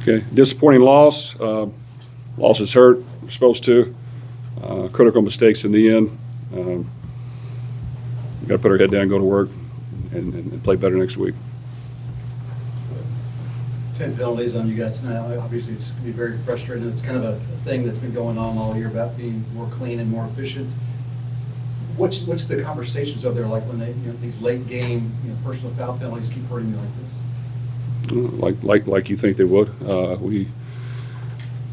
Okay, disappointing loss. Losses hurt. We're supposed to. Critical mistakes in the end. We've got to put our head down, go to work, and play better next week. 10 penalties on you guys now. Obviously, it's going to be very frustrating. It's kind of a thing that's been going on all year about being more clean and more efficient. What's the conversations over there like when they, these late game, personal foul penalties keep hurting you like this? Like you think they would.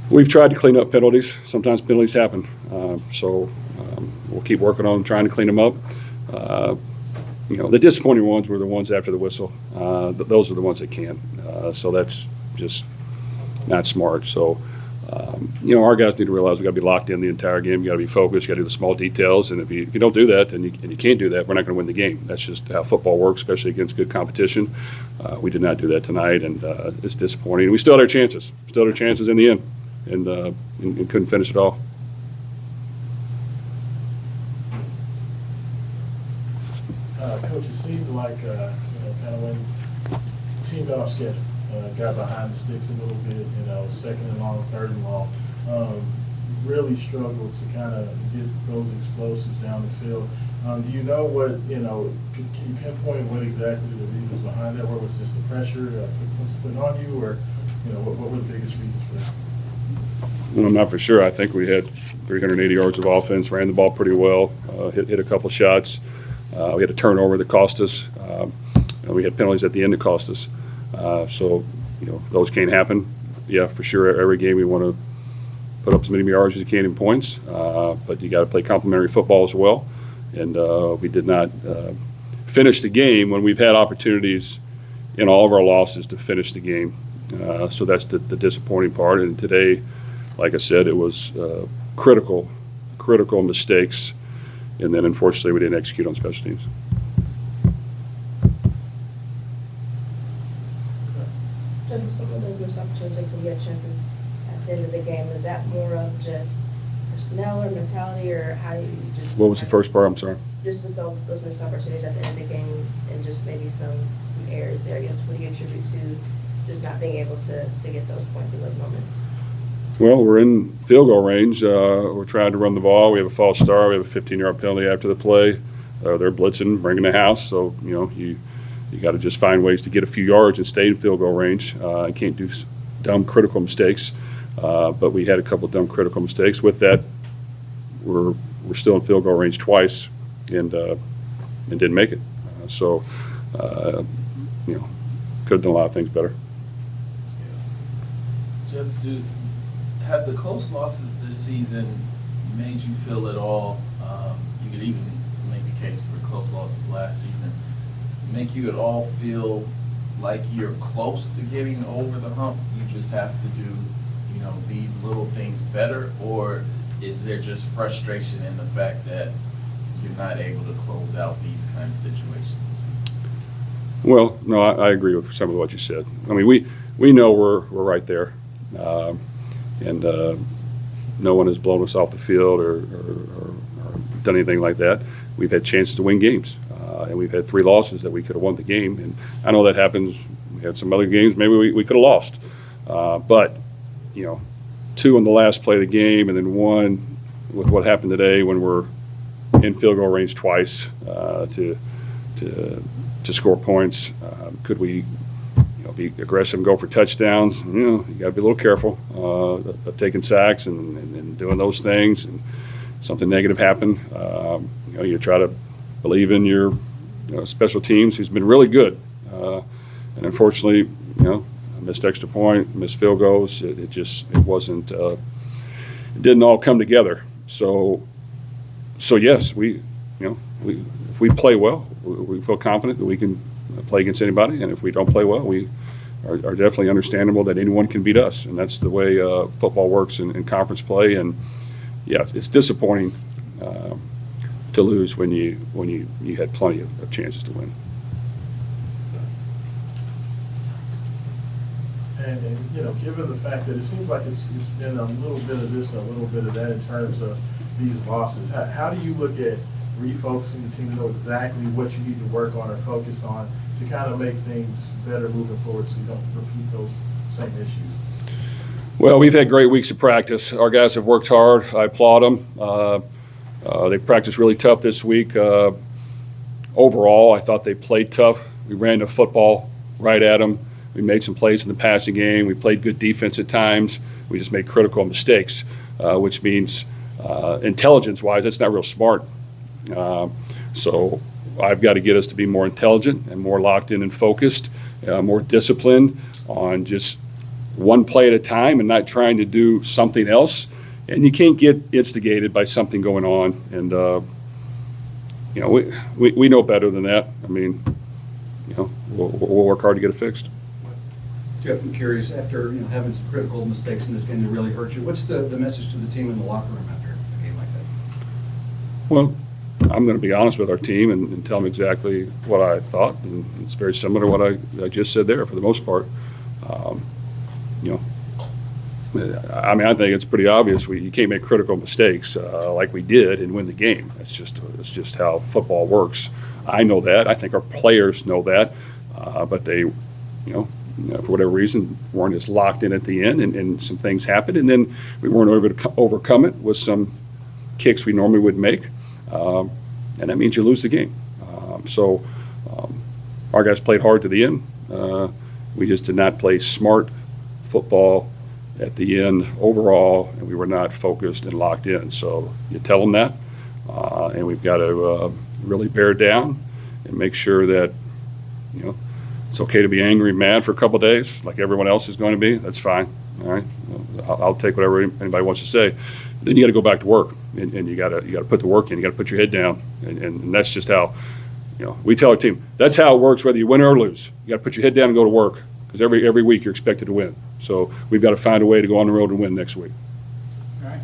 We've tried to clean up penalties. Sometimes penalties happen, so we'll keep working on trying to clean them up. The disappointing ones were the ones after the whistle. Those are the ones that can. So that's just not smart. So, our guys need to realize we got to be locked in the entire game. You got to be focused. You got to do the small details. And if you don't do that, and you can't do that, we're not going to win the game. That's just how football works, especially against good competition. We did not do that tonight, and it's disappointing. We still had our chances. Still had our chances in the end, and couldn't finish it off. Coach, it seemed like, kind of when the team got off schedule, got behind the sticks a little bit, second and long, third and long, really struggled to kind of get those explosives down the field. Do you know what, can you pinpoint what exactly the reasons behind that? What was just the pressure put on you, or, what were the biggest reasons for that? Well, I'm not for sure. I think we had 380 yards of offense, ran the ball pretty well, hit a couple shots. We had a turnover that cost us. And we had penalties at the end that cost us. So, those can't happen. Yeah, for sure. Every game we want to put up as many yards as you can in points. But you got to play complementary football as well. And we did not finish the game when we've had opportunities in all of our losses to finish the game. So that's the disappointing part. And today, like I said, it was critical mistakes. And then, unfortunately, we didn't execute on special teams. Jeff, some of those missed opportunities and you had chances at the end of the game, is that more of just personnel or mentality, or how do you just... What was the first part? I'm sorry. Just with all those missed opportunities at the end of the game and just maybe some errors there, I guess, what do you attribute to just not being able to get those points in those moments? Well, we're in field goal range. We're trying to run the ball. We have a false start. We have a 15-yard penalty after the play. They're blitzing, bringing the house. So, you got to just find ways to get a few yards and stay in field goal range. You can't do dumb critical mistakes. But we had a couple of dumb critical mistakes. With that, we're still in field goal range twice and didn't make it. So, could have done a lot of things better. Jeff, have the close losses this season made you feel at all, you could even make a case for close losses last season, make you at all feel like you're close to getting over the hump, you just have to do, these little things better, or is there just frustration in the fact that you're not able to close out these kind of situations? Well, no, I agree with some of what you said. I mean, we know we're right there. And no one has blown us off the field or done anything like that. We've had chances to win games, and we've had 3 losses that we could have won the game. And I know that happens. We had some other games maybe we could have lost. But, 2 on the last play of the game, and then 1 with what happened today when we're in field goal range twice to score points. Could we be aggressive and go for touchdowns? You got to be a little careful of taking sacks and doing those things. And something negative happened, you try to believe in your special teams, who's been really good. And unfortunately, missed extra point, missed field goals. It wasn't. It didn't all come together. So yes, if we play well, we feel confident that we can play against anybody, and if we don't play well, we are definitely understandable that anyone can beat us, and that's the way football works in conference play. And yeah, it's disappointing to lose when you had plenty of chances to win. And given the fact that it seems like it's been a little bit of this and a little bit of that in terms of these losses, how do you look at refocusing the team to know exactly what you need to work on or focus on to kind of make things better moving forward so you don't repeat those same issues? Well, we've had great weeks of practice. Our guys have worked hard. I applaud them. They practiced really tough this week. Overall, I thought they played tough. We ran the football right at them. We made some plays in the passing game. We played good defense at times. We just made critical mistakes, which means intelligence-wise, that's not real smart. So I've got to get us to be more intelligent and more locked in and focused, more disciplined on just one play at a time and not trying to do something else. And you can't get instigated by something going on. And, you know, we know better than that. I mean, you know, we'll work hard to get it fixed. Jeff, I'm curious, after, you know, having some critical mistakes in this game that really hurt you, what's the message to the team in the locker room after a game like that? Well, I'm going to be honest with our team and tell them exactly what I thought, and it's very similar to what I just said there for the most part. You know, I mean, I think it's pretty obvious you can't make critical mistakes like we did and win the game. It's just how football works. I know that. I think our players know that, but they, you know, for whatever reason, weren't as locked in at the end, and some things happened, and then we weren't able to overcome it with some kicks we normally would make, and that means you lose the game. So our guys played hard to the end. We just did not play smart football at the end overall, and we were not focused and locked in. So you tell them that, and we've got to really bear down and make sure that, you know, it's okay to be angry and mad for a couple of days, like everyone else is going to be. That's fine. All right, I'll take whatever anybody wants to say. Then you got to go back to work, and you got to put the work in. You got to put your head down, and that's just how, you know, we tell our team that's how it works, whether you win or lose. You got to put your head down and go to work, because every week you're expected to win. So we've got to find a way to go on the road and win next week. All right.